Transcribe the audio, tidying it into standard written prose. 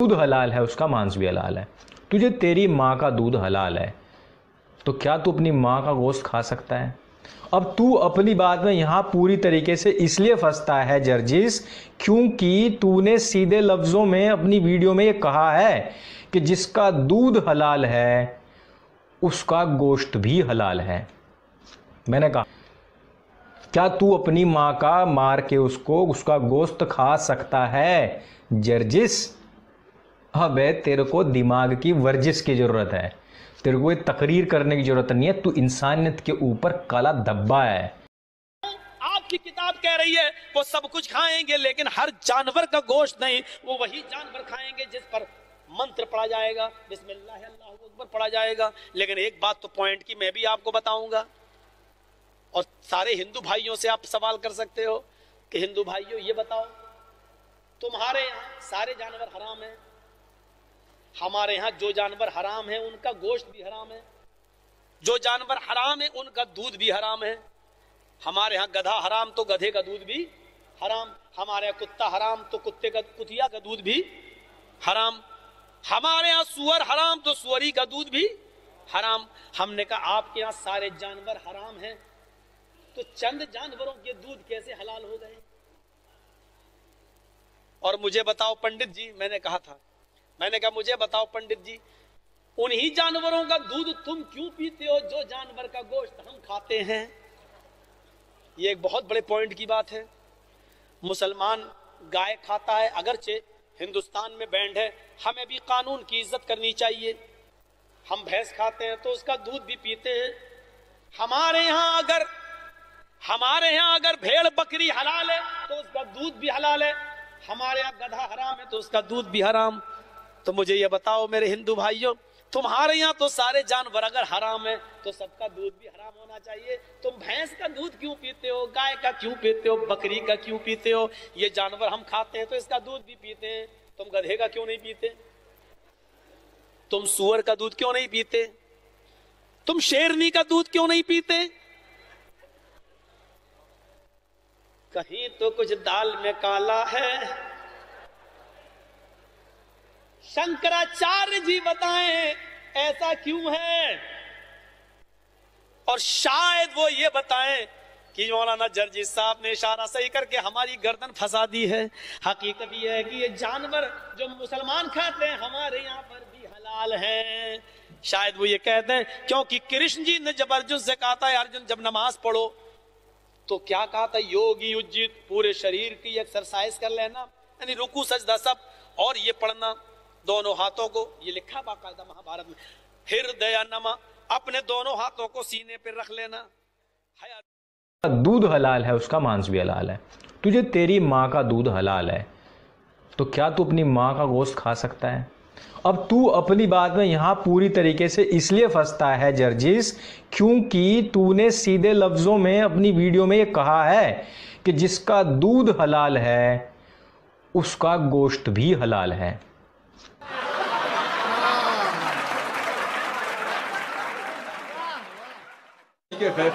दूध हलाल है उसका मांस भी हलाल है। तुझे तेरी माँ का दूध हलाल है तो क्या तू अपनी माँ का गोश्त खा सकता है? अब तू अपनी बात में यहां पूरी तरीके से इसलिए फंसता है जर्जिस, क्योंकि तूने सीधे लफ्जों में अपनी वीडियो में यह कहा है कि जिसका दूध हलाल है उसका गोश्त भी हलाल है। मैंने कहा क्या तू अपनी मां का मार के उसका गोश्त खा सकता है जर्जिस? अबे तेरे को दिमाग की वर्जिश की जरूरत है, तेरे को ये तकरीर करने की जरूरत नहीं है। तू इंसानियत के ऊपर काला धब्बा है। आपकी किताब कह रही है वो सब कुछ खाएंगे लेकिन हर जानवर का गोश्त नहीं, वो वही जानवर खाएंगे जिस पर मंत्र पढ़ा जाएगा, बिस्मिल्लाह अल्लाहू अकबर पढ़ा जाएगा। लेकिन एक बात तो पॉइंट की मैं भी आपको बताऊंगा, और सारे हिंदू भाइयों से आप सवाल कर सकते हो कि हिंदू भाइयों ये बताओ, तुम्हारे यहाँ सारे जानवर हराम है, हमारे यहाँ जो जानवर हराम है उनका गोश्त भी हराम है, जो जानवर हराम है उनका दूध भी हराम है। हमारे यहाँ गधा हराम तो गधे का दूध भी हराम, हमारे यहाँ कुत्ता हराम तो कुतिया का दूध भी हराम, हमारे यहाँ सुअर हराम तो सुअरी का दूध भी हराम। हमने कहा आपके यहाँ सारे जानवर हराम हैं तो चंद जानवरों के दूध कैसे हलाल हो गए? और मुझे बताओ पंडित जी, मैंने कहा मुझे बताओ पंडित जी, उन्हीं जानवरों का दूध तुम क्यों पीते हो जो जानवर का गोश्त हम खाते हैं? ये एक बहुत बड़े पॉइंट की बात है। मुसलमान गाय खाता है, अगरचे हिंदुस्तान में बैंड है, हमें भी कानून की इज्जत करनी चाहिए। हम भैंस खाते हैं तो उसका दूध भी पीते हैं। हमारे यहाँ अगर भेड़ बकरी हलाल है तो उसका दूध भी हलाल है, हमारे यहाँ गधा हराम है तो उसका दूध भी हराम। तो मुझे ये बताओ मेरे हिंदू भाइयों, तुम्हारे यहाँ तो सारे जानवर अगर हराम है तो सबका दूध भी हराम होना चाहिए। तुम भैंस का दूध क्यों पीते हो, गाय का क्यों पीते हो, बकरी का क्यों पीते हो? ये जानवर हम खाते हैं तो इसका दूध भी पीते हैं। तुम गधे का क्यों नहीं पीते? तुम सुअर का दूध क्यों नहीं पीते? तुम शेरनी का दूध क्यों नहीं पीते? कहीं तो कुछ दाल में काला है। शंकराचार्य जी बताएं ऐसा क्यों है, और शायद वो ये बताएं कि मौलाना जर्जिस साहब ने इशारा सही करके हमारी गर्दन फंसा दी है। हकीकत ये है कि ये जानवर जो मुसलमान खाते हैं हमारे यहाँ पर भी हलाल हैं। शायद वो ये कहते हैं क्योंकि कृष्ण जी ने जब अर्जुन से कहा था अर्जुन जब नमाज पढ़ो तो क्या कहा था, योगी उज्जित, पूरे शरीर की एक्सरसाइज कर लेना, यानी रुकू सजदा सब, और ये पढ़ना दोनों हाथों को, ये लिखा बाकायदा महाभारत में, हृदय नमा, अपने दोनों हाथों को सीने पर रख लेना। दूध हलाल है उसका मांस भी हलाल है। तुझे तेरी माँ का दूध हलाल है तो क्या तू अपनी माँ का गोश्त खा सकता है? अब तू अपनी बात में यहां पूरी तरीके से इसलिए फंसता है जर्जिस, क्योंकि तूने सीधे लफ्जों में अपनी वीडियो में यह कहा है कि जिसका दूध हलाल है उसका गोश्त भी हलाल है। 이게 왜